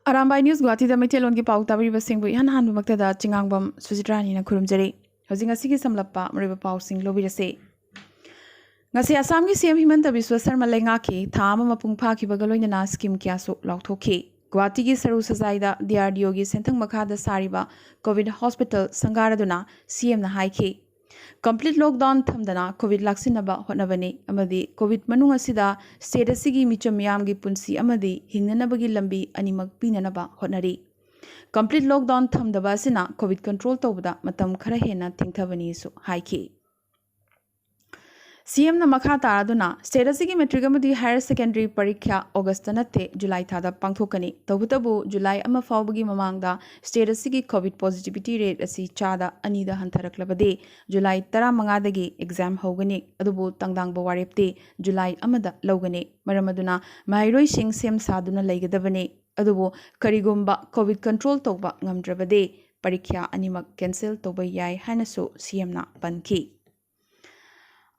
Arambai News Guwahati da Maitel Ongi Pau Tabri Sing bu Han Han Makta da Chingangbam Susitrani na Kurumjari. Hosing a Sigi Samlapa, Mariba Pau Sing Lobirase. Ngasi Asam gi CM Himanta Biswa Sarma Lengaki, Tama Mapung Paki Bagaloina Skim Kiaso Lautoki. Guwahati gi Saru Sazaida, DRDO gi Sentang Makada Sariba, COVID Hospital Sangaraduna, CM na Haiki. Complete lockdown thamdana COVID laksinaba hotnabani amadi COVID manung asida state asigi micham yam gi punsi amadi hingnanabagi lambi animak pinanaba hotnari. Complete lockdown thamdaba asina COVID control tawbada matam khara hena thingthabani su haiki. CM na makha taraduna state asigi metric amadi higher secondary parikya August nate July thada pangthokani tawbutabu July ama fawbagi mamangda state asigi COVID positivity rate asi chada anida hantharaklabade July 15 dagi exam hogani adubu tangdangba warepte July amada logani maramaduna mahairoi sing sem saduna laigadabane adubu karigumba COVID control tawba ngamdrabade parikya animak cancel tawba yai hanasu CM na panki.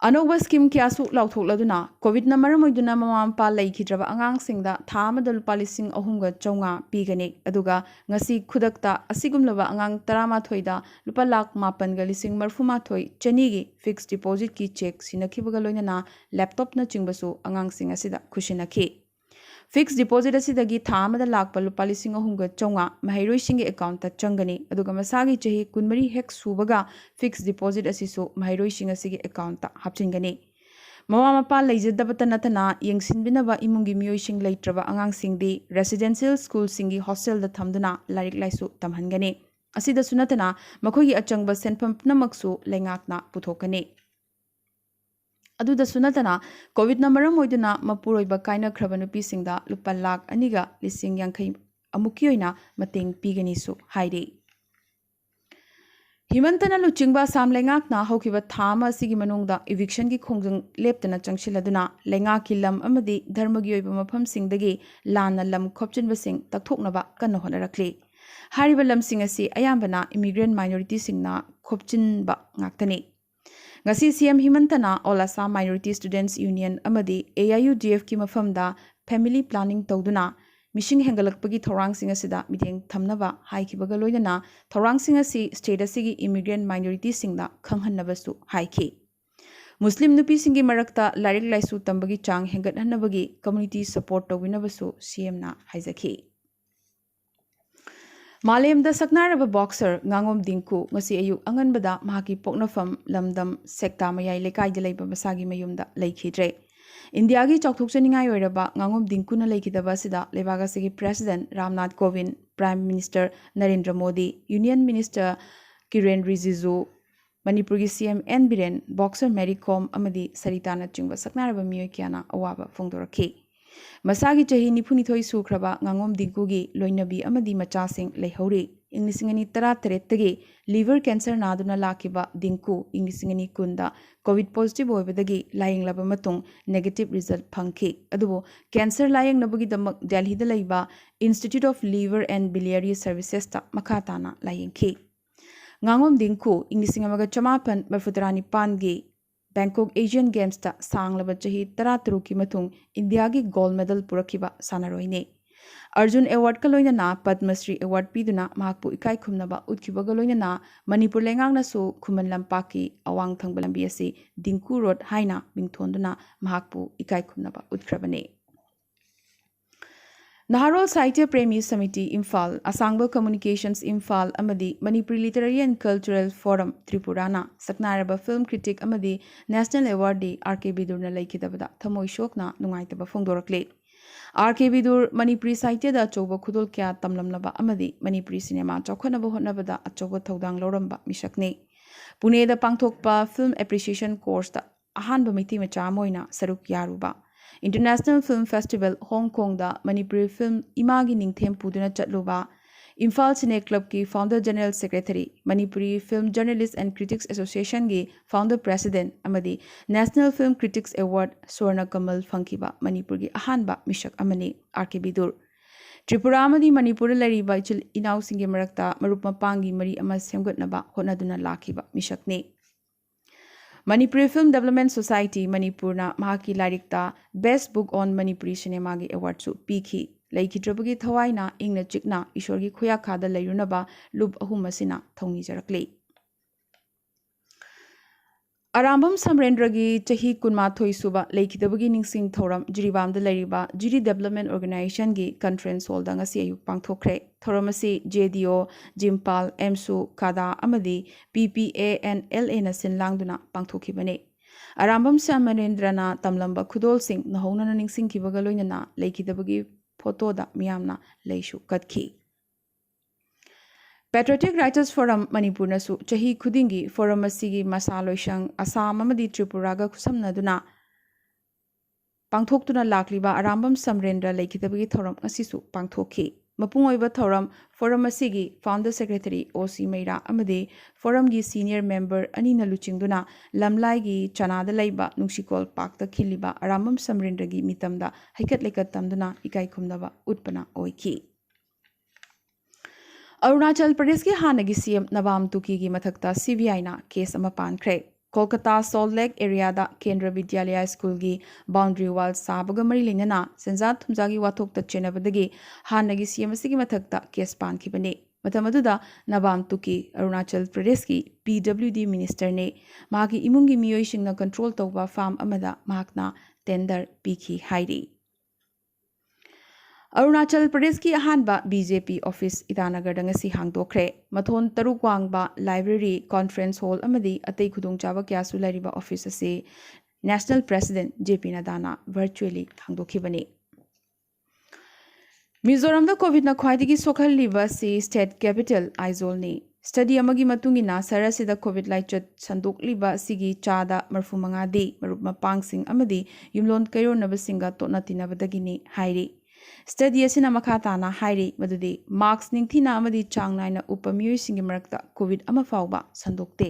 Anoba scheme kiasu lauthokladuna COVID na maramoiduna mamampa laikhidraba angang singda thamada lupa lising ahumga chaunga pigani aduga ngasi khudakta asigumlaba angang 13 da lupa lakh mapan ga lising marfuma thoi chanigi fixed deposit ki check sinakhibaga loinana laptop na chingbasu angang sing asida khusinakhi. Fixed deposit asidagi thamada lakpa lupa lising ahumga chaunga mahairoi singi account ta changani aduga masagi chahi kunmari hek subaga fixed deposit asisu mahairoi sing asigi account ta hapchingani. Mama mapa laijadabata natana yengsinbinaba imungi miyoi sing laitraba angang singdi residential school singi hostel da thamduna larik laisu tamhangani. Asida sunatana makhogi achangba senpam namaksu lengakna puthokani. Aduda sunatana COVID na maramoiduna mapuroiba kaina khrabanupi singda lupa lakh aniga lising yankhai amukioina mateng pigani su hairi. Himantana luchingba sam lengakna hokiba thama sigi manungda eviction gi khongjang leptana changsiladuna lengaki lam amadi dharmagi oiba mafam singdagi lana lam khopchinba sing takthoknaba kanna honarakli. Hariba lam sing asi ayambana immigrant minority singna khopchinba ngaktani. Ngasi CM Himantana All Assam Minority Students Union amadi AIUDF ki mafamda family planning tawduna mishing hengalakpagi thorang singa sida miteng thamnaba haikibaga loinana thorang singa si state asigi immigrant minority singda khanghannabasu haiki. Muslim nupi singi marakta larik laisu tambagi chang hengathanabagi community support tawinabasu CM na haizaki. Malem da saknaraba boxer ngangom dingku ngasi ayu anganbada mahaki poknafam lamdam sekta mayai lekai de leiba masagi mayumda leikhidre. India gi chokthokchaningai oiraba ngangom dingku na leikhidaba sida lebaga sigi President Ramnath Kovind, Prime Minister Narendra Modi, Union Minister Kiren Rijiju, Manipuri CM N Biren, boxer Mary Kom amadi Sarita na chingba saknaraba miyoi kiana awaba fongdorakhi. Masagi chahi niphunithoi sukraba ngangom dingkugi loinabi amadi machasing leihori inglisingani tara terettagi liver cancer naduna lakiba dingku inglisingani kunda COVID positive oibadagi laying laba matung negative result phangki adubo cancer laying nabagi damak Delhi da laiba Institute of Liver and Biliary Services ta makatana laying ki ngangom dingku inglisingamaga chamapan marfutarani pangi Bangkok Asian Games ta sanglaba chahi taratru ki matung India gi gold medal purakiba sanaroine. Arjun Award ka loinana Padma Shri Award piduna mahakpu ikai khumnaba utkibaga loinana Manipur lengangna su khuman lampaki awang thangba lambi asi Dingku Road haina mingthonduna mahakpu ikai khumnaba utkrabane. Naharol Sahitya Premi Samiti Imphal, Asangba Communications Imphal Amadi, Manipuri Literary and Cultural Forum Tripurana, Saknaraba Film Critic Amadi, National Awardee R.K. Bidur na laikidabada, Thamoi Shokna Nungaitaba Fongdorakle. R.K. Bidur, Manipuri Sahitya da Achoba Khudol Kya Tamlamlaba Amadi, Manipuri Cinema Chokhanaba Hotnabada Achoba Thaudang Loramba Mishakne. Pune da Pangthokpa Film Appreciation Course da Ahanba Miti Macha Moina Saruk Yaruba. International Film Festival Hong Kong da Manipuri Film Imagi Ningthem Puduna Chatluba Imphal Cine Club ki Founder General Secretary Manipuri Film Journalists and Critics Association ki Founder President Amadi National Film Critics Award Swarna Kamal Funkiba Manipur ki Ahanba Mishak Amani R.K. Bidur Tripura Amadi Manipur Lariba Ichil Inau Singe Marakta Marupma Pangi Mari Ama Semgatnaba Honaduna Lakiba Mishakne Manipuri Film Development Society Manipurna Mahaki Larikta Best Book on Manipuri Cinema gi award su piki ꯂꯩꯈꯤꯗ꯭ꯔꯕꯒꯤ ꯊꯋꯥꯏꯅ ꯏꯪꯅ ꯆꯤꯛꯅ ꯏꯁꯣꯔꯒꯤ ꯈꯨꯌꯥꯈꯥꯗ ꯂꯩꯔꯨꯅꯕ ꯂꯨꯞ ꯑꯍꯨꯝ ꯑꯁꯤꯅ ꯊꯧꯅꯤꯖꯔꯛꯂꯤ꯫ ꯑꯔꯥꯝꯕꯝ ꯁꯃꯔꯦꯟꯗ꯭ꯔꯒꯤ ꯆꯍꯤ 12 ꯁꯨꯕ ꯂꯩꯈꯤꯗꯕꯒꯤ ꯅꯤꯡꯁꯤꯡ ꯊꯧꯔꯝ ꯖꯤꯔꯤꯕꯥꯝꯗ ꯂꯩꯔꯤꯕ ꯖꯤꯔꯤ ꯗꯦꯕꯂꯞꯃꯦꯟꯠ ꯑꯣꯔꯒꯅꯥꯏꯖꯦꯁꯟꯒꯤ ꯀꯟꯐꯔꯦꯟꯁ ꯍꯣꯜꯗ ꯉꯁꯤ ꯑꯌꯨꯛ ꯄꯥꯡꯊꯣꯛꯈ꯭ꯔꯦ꯫ ꯊꯧꯔꯝ ꯑꯁꯤ ꯖꯦꯗꯤꯑꯣ, ꯖꯤꯝꯄꯥꯜ, ꯑꯦꯝꯁꯨ, ꯀꯥꯗꯥ ꯑꯃꯗꯤ PPANLAꯅ ꯁꯤꯟ ꯂꯥꯡꯗꯨꯅ ꯄꯥꯡꯊꯣꯛꯈꯤꯕꯅꯤ꯫ ꯑꯔꯥꯝꯕꯝ ꯁꯃꯔꯦꯟꯗ꯭ꯔꯅ ꯇꯝꯂꯝꯕ ꯈꯨꯗꯣꯜꯁꯤꯡ ꯅꯧꯍꯧꯅꯅ ꯅꯤꯡꯁꯤꯡꯈꯤꯕꯒ ꯂꯣꯏꯅꯅ ꯂꯩꯈꯤꯗꯕꯒꯤ ꯐꯣꯇꯣꯗ ꯃꯤꯌꯥꯝꯅ ꯂꯩꯁꯨ ꯀꯠꯈꯤ꯫ ꯄꯦꯇ꯭ꯔiotic ꯔꯥꯏꯇꯔꯁ ꯐꯣꯔꯝ ꯃꯅꯤꯄꯨꯔꯅꯁꯨ ꯆꯍꯤ ꯈꯨꯗꯤꯡꯒꯤ ꯐꯣꯔꯝ ꯑꯁꯤꯒꯤ ꯃꯁꯥ ꯂꯣꯏꯁꯪ ꯑꯁꯥꯝ ꯑꯃꯗꯤ ꯇ꯭ꯔꯤꯄꯨꯔꯥꯒ ꯈꯨꯠꯁꯝꯅꯗꯨꯅ ꯄꯥꯡꯊꯣꯛꯇꯨꯅ ꯂꯥꯛꯂꯤꯕ ꯑꯔꯥꯝꯕꯝ ꯁꯃꯔꯦꯟꯗ꯭ꯔ ꯂꯩꯈꯤꯗꯕꯒꯤ ꯊꯧꯔꯝ ꯉꯁꯤꯁꯨ ꯄꯥꯡꯊꯣꯛꯈꯤ꯫ ꯃꯄꯨꯡ ꯑꯣꯏꯕ ꯊꯧꯔꯝ ꯐꯣꯔꯝ ꯑꯁꯤꯒꯤ ꯐꯥꯎꯟꯗꯔ ꯁꯦꯀ꯭ꯔꯦꯇꯔꯤ OC ꯃꯩꯔꯥ ꯑꯃꯗꯤ ꯐꯣꯔꯝꯒꯤ ꯁꯤꯅꯤꯌꯔ ꯃꯦꯝꯕꯔ ꯑꯅꯤꯅ ꯂꯨꯆꯤꯡꯗꯨꯅ ꯂꯝꯂꯥꯏꯒꯤ ꯆꯅꯥꯗ ꯂꯩꯕ ꯅꯨꯡꯁꯤꯀꯣꯜ ꯄꯥꯛꯇ ꯈꯤꯜꯂꯤꯕ ꯑꯔꯥꯝꯕꯝ ꯁꯃꯔꯦꯟꯗ꯭ꯔꯒꯤ ꯃꯤꯇꯝꯗ ꯍꯩꯀꯠ ꯂꯩꯀꯠ ꯇꯝꯗꯨꯅ ꯏꯀꯥꯏ ꯈꯨꯝꯅꯕ ꯎꯠꯄꯅ ꯑꯣꯏꯈꯤ꯫ ꯑꯔꯨꯅꯥꯆल ꯄ꯭ꯔꯗꯦꯁꯀꯤ ꯍꯥꯟꯅꯒꯤ CM ꯅꯕꯥꯝ ꯇꯨꯀꯤꯒꯤ ꯃꯊꯛꯇ CBIꯅ ꯀꯦꯁ ꯑꯃ ꯄꯥꯟꯈ꯭ꯔꯦ꯫ ꯀꯣꯜꯀꯇꯥ ꯁꯣꯜꯠ ꯂꯦꯛ ꯑꯦꯔꯤꯌꯥꯗ ꯀꯦꯟꯗ꯭ꯔ ꯕꯤꯗ꯭ꯌꯥꯂꯌ ꯁ꯭ꯀꯨꯜꯒꯤ ꯕꯥꯎꯟꯗ꯭ꯔꯤ ꯋꯥꯜ ꯁꯥꯕꯒ ꯃꯔꯤ ꯂꯩꯅꯅ ꯁꯦꯟꯖꯥ ꯊꯨꯝꯖꯥꯒꯤ ꯋꯥꯊꯣꯛꯇ ꯆꯦꯟꯅꯕꯗꯒꯤ ꯍꯥꯟꯅꯒꯤ CM ꯑꯁꯤꯒꯤ ꯃꯊꯛꯇ ꯀꯦꯁ ꯄꯥꯟꯈꯤꯕꯅꯤ꯫ ꯃꯇꯝ ꯑꯗꯨꯗ ꯅꯕꯥꯝ ꯇꯨꯀꯤ ꯑꯔꯨꯅꯥꯆल ꯄ꯭ꯔꯗꯦꯁꯀꯤ PWD ꯃꯤꯅꯤꯁꯇꯔꯅꯤ꯫ ꯃꯍꯥꯛꯀꯤ ꯏꯃꯨꯡꯒꯤ ꯃꯤꯑꯣꯏꯁꯤꯡꯅ ꯀꯟꯇ꯭ꯔꯣꯜ ꯇꯧꯕ ꯐꯥꯔꯝ ꯑꯃꯗ ꯃꯍꯥꯛꯅ ꯇꯦꯟꯗꯔ ꯄꯤꯈꯤ ꯍꯥꯏꯔꯤ꯫ ꯑꯔꯨꯅꯥꯆल ꯄ꯭ꯔꯗꯦꯁꯀꯤ ꯑꯍꯥꯟꯕ BJP ꯑꯣꯐꯤꯁ ꯏꯇꯥꯅꯒꯔꯗ ꯉꯁꯤ ꯍꯥꯡꯗꯣꯛꯈ꯭ꯔꯦ꯫ ꯃꯊꯣꯟ 6 ꯋꯥꯡꯕ ꯂꯥꯏꯕ꯭ꯔꯦꯔꯤ, ꯀꯣꯟꯐꯔꯦꯟꯁ ꯍꯣꯜ ꯑꯃꯗꯤ ꯑꯇꯩ ꯈꯨꯗꯣꯡꯆꯥꯕ ꯀꯌꯥꯁꯨ ꯂꯩꯔꯤꯕ ꯑꯣꯐꯤꯁ ꯑꯁꯤ ꯅꯦꯁꯅꯦꯜ ꯄ꯭ꯔꯦꯁꯤꯗꯦꯟꯠ JP ꯅꯗꯥꯅ ꯚꯔꯆꯨꯑꯦꯂꯤ ꯍꯥꯡꯗꯣꯛꯈꯤꯕꯅꯤ꯫ ꯃꯤꯖꯣꯔꯥꯝꯗ ꯀꯣꯚꯤꯗꯅ ꯈ꯭ꯋꯥꯏꯗꯒꯤ ꯁꯣꯛꯍꯜꯂꯤꯕ ꯑꯁꯤ ꯁ꯭ꯇꯦꯠ ꯀꯦꯄꯤꯇꯦꯜ ꯑꯥꯏꯖꯣꯜꯅꯤ꯫ ꯁ꯭ꯇꯗꯤ ꯑꯃꯒꯤ ꯃꯇꯨꯡꯏꯟꯅ ꯁꯍꯔ ꯑꯁꯤꯗ ꯀꯣꯚꯤꯗ ꯂꯥꯏꯆꯠ ꯁꯟꯗꯣꯛꯂꯤꯕ ꯑꯁꯤꯒꯤ ꯆꯥꯗ 35ꯗꯤ ꯃꯔꯨꯞ ꯃꯄꯥꯡꯁꯤꯡ ꯑꯃꯗꯤ ꯌꯨꯝꯂꯣꯟ ꯀꯩꯔꯣꯟꯅꯕꯁꯤꯡꯒ ꯇꯣꯠꯅ ꯇꯤꯟꯅꯕꯗꯒꯤꯅꯤ ꯍꯥꯏꯔꯤ꯫ ꯁ꯭ꯇꯗꯤ ꯑꯁꯤꯅ ꯃꯈꯥ ꯇꯥꯅ ꯍꯥꯏꯔꯤ ꯃꯗꯨꯗꯤ ꯃꯥꯛꯁ ꯅꯤꯡꯊꯤꯅ ꯑꯃꯗꯤ ꯆꯥꯡ ꯅꯥꯏꯅ ꯎꯞꯄ ꯃꯤꯑꯣꯏꯁꯤꯡꯒꯤ ꯃꯔꯛꯇ ꯀꯣꯚꯤꯗ ꯑꯃ ꯐꯥꯎꯕ ꯁꯟꯗꯣꯛꯇꯦ꯫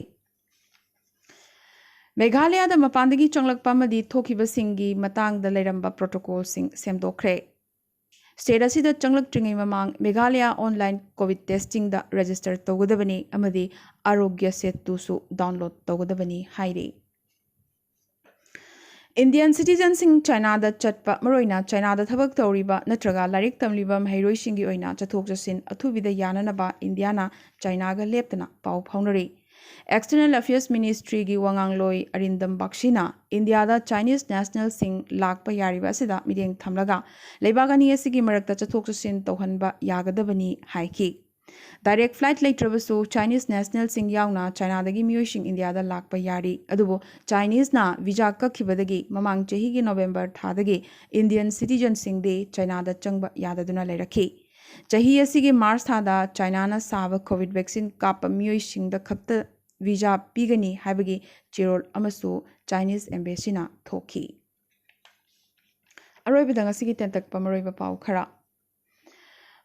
ꯃꯦꯘꯥꯂꯌꯥꯗ ꯃꯄꯥꯟꯗꯒꯤ ꯆꯪꯂꯛꯄ ꯑꯃꯗꯤ ꯊꯣꯛꯈꯤꯕꯁꯤꯡꯒꯤ ꯃꯇꯥꯡꯗ ꯂꯩꯔꯝꯕ ꯄ꯭ꯔꯣꯇꯣꯀꯣꯜꯁꯤꯡ ꯁꯦꯝꯗꯣꯛꯈ꯭ꯔꯦ꯫ ꯁ꯭ꯇꯦꯠ ꯑꯁꯤꯗ ꯆꯪꯂꯛꯇ꯭ꯔꯤꯉꯩ ꯃꯃꯥꯡ ꯃꯦꯘꯥꯂꯌꯥ ꯑꯣꯟꯂꯥꯏꯟ ꯀꯣꯚꯤꯗ ꯇꯦꯁꯇꯤꯡꯗ ꯔꯦꯖꯤꯁꯇꯔ ꯇꯧꯒꯗꯕꯅꯤ ꯑꯃꯗꯤ ꯑꯥꯔꯣꯒ꯭ꯌ ꯁꯦꯇꯨꯁꯨ ꯗꯥꯎꯟꯂꯣꯗ ꯇꯧꯒꯗꯕꯅꯤ ꯍꯥꯏꯔꯤ꯫ ꯏꯟꯗꯤꯌꯟ ꯁꯤꯇꯤꯖꯟꯁꯤꯡ ꯆꯥꯏꯅꯥꯗ ꯆꯠꯄ ꯃꯔꯨꯑꯣꯏꯅ ꯆꯥꯏꯅꯥꯗ ꯊꯕꯛ ꯇꯧꯔꯤꯕ ꯅꯠꯇ꯭ꯔꯒ ꯂꯥꯏꯔꯤꯛ ꯇꯝꯂꯤꯕ ꯃꯍꯩꯔꯣꯏꯁꯤꯡꯒꯤ ꯑꯣꯏꯅ ꯆꯠꯊꯣꯛ-ꯆꯠꯁꯤꯟ ꯑꯊꯨꯕꯤꯗ ꯌꯥꯅꯅꯕ ꯏꯟꯗꯤꯌꯥꯅ ꯆꯥꯏꯅꯥꯒ ꯂꯦꯞꯇꯅ ꯄꯥꯎ ꯐꯥꯎꯅꯔꯤ꯫ ꯑꯦꯛꯁꯇꯔꯅꯦꯜ ꯑꯦꯐꯤꯌꯔꯁ ꯃꯤꯅꯤꯁꯇ꯭ꯔꯤꯒꯤ ꯋꯥꯉꯥꯡꯂꯣꯏ ꯑꯔꯤꯟꯗꯝ ꯕꯥꯛꯁꯤꯅ ꯏꯟꯗꯤꯌꯥꯗ ꯆꯥꯏꯅꯤꯖ ꯅꯦꯁꯅꯦꯜꯁꯤꯡ ꯂꯥꯛꯄ ꯌꯥꯔꯤꯕ ꯑꯁꯤꯗ ꯃꯤꯠꯌꯦꯡ ꯊꯝꯂꯒ ꯂꯩꯕꯥꯛ ꯑꯅꯤ ꯑꯁꯤꯒꯤ ꯃꯔꯛꯇ ꯆꯠꯊꯣꯛ-ꯆꯠꯁꯤꯟ ꯇꯧꯍꯟꯕ ꯌꯥꯒꯗꯕꯅꯤ ꯍꯥꯏꯈꯤ꯫ ꯗꯥꯏꯔꯦꯛ ꯐ꯭ꯂꯥꯏꯠ ꯂꯩꯇ꯭ꯔꯕꯁꯨ ꯆꯥꯏꯅꯤꯖ ꯅꯦꯁꯅꯦꯜꯁꯤꯡ ꯌꯥꯎꯅ ꯆꯥꯏꯅꯥꯗꯒꯤ ꯃꯤꯑꯣꯏꯁꯤꯡ ꯏꯟꯗꯤꯌꯥꯗ ꯂꯥꯛꯄ ꯌꯥꯔꯤ꯫ ꯑꯗꯨꯕꯨ ꯆꯥꯏꯅꯤꯖꯅ ꯚꯤꯖꯥ ꯀꯛꯈꯤꯕꯗꯒꯤ ꯃꯃꯥꯡ ꯆꯍꯤꯒꯤ ꯅꯣꯚꯦꯝꯕꯔ ꯊꯥꯗꯒꯤ ꯏꯟꯗꯤꯌꯟ ꯁꯤꯇꯤꯖꯟꯁꯤꯡꯗꯤ ꯆꯥꯏꯅꯥꯗ ꯆꯪꯕ ꯌꯥꯗꯗꯨꯅ ꯂꯩꯔꯛꯈꯤ꯫ ꯆꯍꯤ ꯑꯁꯤꯒꯤ ꯃꯥꯔꯆ ꯊꯥꯗ ꯆꯥꯏꯅꯥꯅ ꯁꯥꯕ ꯀꯣꯚꯤꯗ ꯚꯦꯛꯁꯤꯟ ꯀꯥꯞꯄ ꯃꯤꯑꯣꯏꯁꯤꯡꯗ ꯈꯛꯇ ꯚꯤꯖꯥ ꯄꯤꯒꯅꯤ ꯍꯥꯏꯕꯒꯤ ꯆꯦꯔꯣꯜ ꯑꯃꯁꯨ ꯆꯥꯏꯅꯤꯖ ꯑꯦꯝꯕꯦꯁꯤꯅ ꯊꯣꯛꯈꯤ꯫ ꯑꯔꯣꯏꯕꯗ ꯉꯁꯤꯒꯤ ꯇꯦꯟꯇꯛꯄ ꯃꯔꯨꯑꯣꯏꯕ ꯄꯥꯎ ꯈꯔ꯫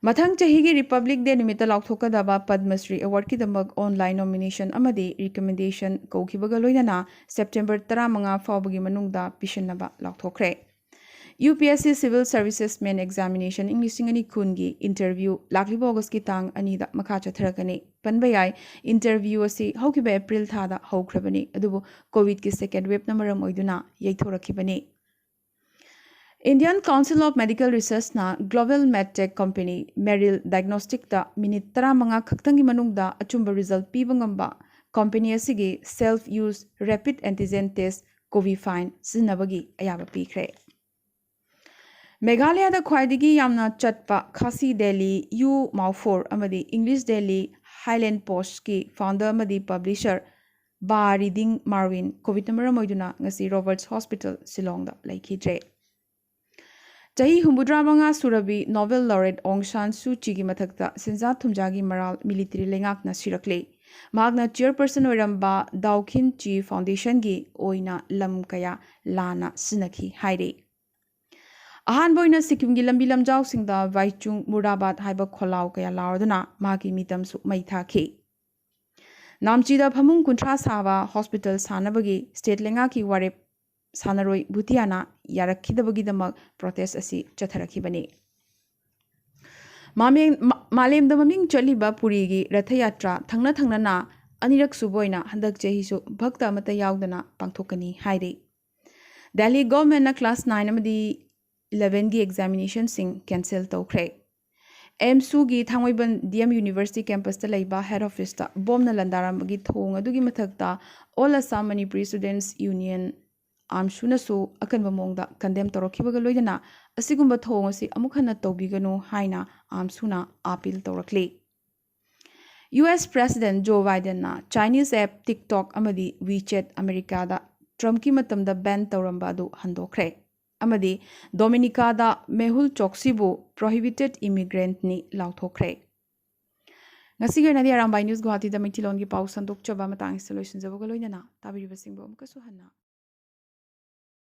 ꯃꯊꯪ ꯆꯍꯤꯒꯤ ꯔꯤꯄꯕ꯭ꯂꯤꯛ ꯗꯦ ꯅꯨꯃꯤꯠꯇ ꯂꯥꯎꯊꯣꯛꯀꯗꯕ ꯄꯗꯃꯁ꯭ꯔꯤ ꯑꯦꯋꯥꯔꯗꯀꯤꯗꯃꯛ ꯑꯣꯟꯂꯥꯏꯟ ꯅꯣꯃꯤꯅꯦꯁꯟ ꯑꯃꯗꯤ ꯔꯤꯀꯃꯦꯟꯗꯦꯁꯟ ꯀꯧꯈꯤꯕꯒ ꯂꯣꯏꯅꯅ ꯁꯦꯞꯇꯦꯝꯕꯔ 15 ꯐꯥꯎꯕꯒꯤ ꯃꯅꯨꯡꯗ ꯄꯤꯁꯤꯟꯅꯕ ꯂꯥꯎꯊꯣꯛꯈ꯭ꯔꯦ꯫ UPSC civil services main examination ꯏꯪ 2020ꯒꯤ ꯏꯟꯇꯔꯚ꯭ꯌꯨ ꯂꯥꯛꯂꯤꯕ ꯑꯣꯒꯁꯀꯤ ꯇꯥꯡ 2ꯗ ꯃꯈꯥ ꯆꯠꯊꯔꯛꯀꯅꯤ꯫ ꯄꯟꯕ ꯌꯥꯏ ꯏꯟꯇꯔꯚ꯭ꯌꯨ ꯑꯁꯤ ꯍꯧꯈꯤꯕ ꯑꯦꯄ꯭ꯔꯤꯜ ꯊꯥꯗ ꯍꯧꯈ꯭ꯔꯕꯅꯤ ꯑꯗꯨꯕꯨ ꯀꯣꯚꯤꯗꯀꯤ ꯁꯦꯀꯦꯟꯗ ꯋꯦꯕꯅ ꯃꯔꯝ ꯑꯣꯏꯗꯨꯅ ꯌꯩꯊꯣꯔꯛꯈꯤꯕꯅꯤ꯫ ꯏꯟꯗꯤꯌꯟ ꯀꯥꯎꯟꯁꯤꯜ ꯑꯣꯐ ꯃꯦꯗꯤꯀꯦꯜ ꯔꯤꯁꯔꯆꯅ ꯒ꯭ꯂꯣꯕꯦꯜ ꯃꯦꯗꯇꯦꯛ ꯀꯝꯄꯦꯅꯤ ꯃꯦꯔꯤꯜ ꯗꯥꯏꯒꯅꯣꯁꯇꯤꯛꯇ ꯃꯤꯅꯤꯠ 15 ꯈꯛꯇꯪꯒꯤ ꯃꯅꯨꯡꯗ ꯑꯆꯨꯝꯕ ꯔꯤꯖꯜꯠ ꯄꯤꯕ ꯉꯝꯕ ꯀꯝꯄꯦꯅꯤ ꯑꯁꯤꯒꯤ self use rapid antigen test CoviFind ꯁꯤꯖꯤꯟꯅꯕꯒꯤ ꯑꯌꯥꯕ ꯄꯤꯈ꯭ꯔꯦ꯫ ꯃꯦꯘꯥꯂꯌꯥꯗ ꯈ꯭ꯋꯥꯏꯗꯒꯤ ꯌꯥꯝꯅ ꯆꯠꯄ ꯈꯥꯁꯤ ꯗꯦꯜꯂꯤ U-4 ꯑꯃꯗꯤ ꯏꯪꯂꯤꯁ ꯗꯦꯜꯂꯤ ꯍꯥꯏꯂꯦꯟꯗ ꯄꯣꯁꯠꯀꯤ ꯐꯥꯎꯟꯗꯔ ꯑꯃꯗꯤ ꯄꯕ꯭ꯂꯤꯁꯔ ꯕꯥ ꯔꯤꯗꯤꯡ ꯃꯥꯔꯋꯤꯟ ꯀꯣꯚꯤꯗꯅ ꯃꯔꯝ ꯑꯣꯏꯗꯨꯅ ꯉꯁꯤ ꯔꯣꯕꯔꯠꯁ ꯍꯣꯁꯄꯤꯇꯥꯜ ꯁꯤꯂꯣꯡꯗ ꯂꯩꯈꯤꯗ꯭ꯔꯦ꯫ ꯆꯍꯤ 65 ꯁꯨꯔꯕꯤ ꯅꯣꯕꯦꯜ ꯂꯣꯔꯦꯠ ꯑꯣꯡ ꯁꯥꯟ ꯁꯨ ꯆꯤꯒꯤ ꯃꯊꯛꯇ ꯁꯦꯟꯖꯥ ꯊꯨꯝꯖꯥꯒꯤ ꯃꯔꯥꯜ ꯃꯤꯂꯤꯇꯔꯤ ꯂꯩꯉꯥꯛꯅ ꯁꯤꯔꯛꯂꯤ꯫ ꯃꯍꯥꯛꯅ ꯆꯤꯌꯔꯄꯔꯁꯟ ꯑꯣꯏꯔꯝꯕ ꯗꯥꯎꯈꯤꯟ ꯆꯤ ꯐꯥꯎꯟꯗꯦꯁꯟꯒꯤ ꯑꯣꯏꯅ ꯂꯝ ꯀꯌꯥ ꯂꯥꯟꯅ ꯁꯤꯖꯤꯟꯅꯈꯤ ꯍꯥꯏꯔꯤ꯫ ꯑꯍꯥꯟꯕ ꯑꯣꯏꯅ ꯁꯤꯛꯀꯤꯝꯒꯤ ꯂꯝꯕꯤ ꯂꯝꯖꯥꯎꯁꯤꯡꯗ ꯚꯥꯏꯆꯨꯡ ꯃꯨꯔꯗꯥꯕꯥꯗ ꯍꯥꯏꯕ ꯈꯣꯜꯂꯥꯎ ꯀꯌꯥ ꯂꯥꯎꯔꯗꯨꯅ ꯃꯍꯥꯛꯀꯤ ꯃꯤꯇꯝꯁꯨ ꯃꯩ ꯊꯥꯈꯤ꯫ ꯅꯥꯝꯆꯤꯗ ꯐꯃꯨꯡ 30 ꯁꯥꯕ ꯍꯣꯁꯄꯤꯇꯥꯜ ꯁꯥꯅꯕꯒꯤ ꯁ꯭ꯇꯦꯠ ꯂꯩꯉꯥꯛꯀꯤ ꯋꯥꯔꯦꯞ ꯁꯥꯟꯅꯔꯣꯏ ꯚꯨꯇꯤꯌꯥꯅ ꯌꯥꯔꯛꯈꯤꯗꯕꯒꯤꯗꯃꯛ ꯄ꯭ꯔꯣꯇꯦꯁꯠ ꯑꯁꯤ ꯆꯠꯊꯔꯛꯈꯤꯕꯅꯤ꯫ ꯃꯥꯂꯦꯝꯗ ꯃꯃꯤꯡ ꯆꯠꯂꯤꯕ ꯄꯨꯔꯤꯒꯤ ꯔꯊ ꯌꯥꯇ꯭ꯔꯥ ꯊꯪꯅ ꯊꯪꯅꯅ ꯑꯅꯤꯔꯛ ꯁꯨꯕ ꯑꯣꯏꯅ ꯍꯟꯗꯛ ꯆꯍꯤꯁꯨ ꯚꯛꯇ ꯑꯃꯠꯇ ꯌꯥꯎꯗꯅ ꯄꯥꯡꯊꯣꯛꯀꯅꯤ ꯍꯥꯏꯔꯤ꯫ ꯗꯦꯜꯂꯤ ꯒꯚꯔꯟꯃꯦꯟꯠꯅ ꯀ꯭ꯂꯥꯁ 9 ꯑꯃꯗꯤ 11गी एग्जामिनेशनसिंग कैंसिल तौखरे एमसूगी थांगोइबन डीएम यूनिवर्सिटी कैंपस लेबा हेड ऑफिस बॉम्ब लंदारंबगी थोंग अदुगी मथक्ता all Assam Manipuri students union आमसूनसु अकनब मोंगदा कंडेम तौरखिबगा लोइदना असिगुंबा थोंग असि अमुक हन्ना तौबिगनु हाइना आमसूना अपील तौरखले US President Joe Biden na Chinese app TikTok amadi WeChat America da Trump ki matam da ban tawramba adu handokre amadi Dominica da Mehul Choksi bu prohibited immigrant ni lauthokre ngasi ga nadi Arambai News Guwahati da mitilon gi pau sandok chaba matang solution jabo ga loina na tabiri basing bo amka suhanna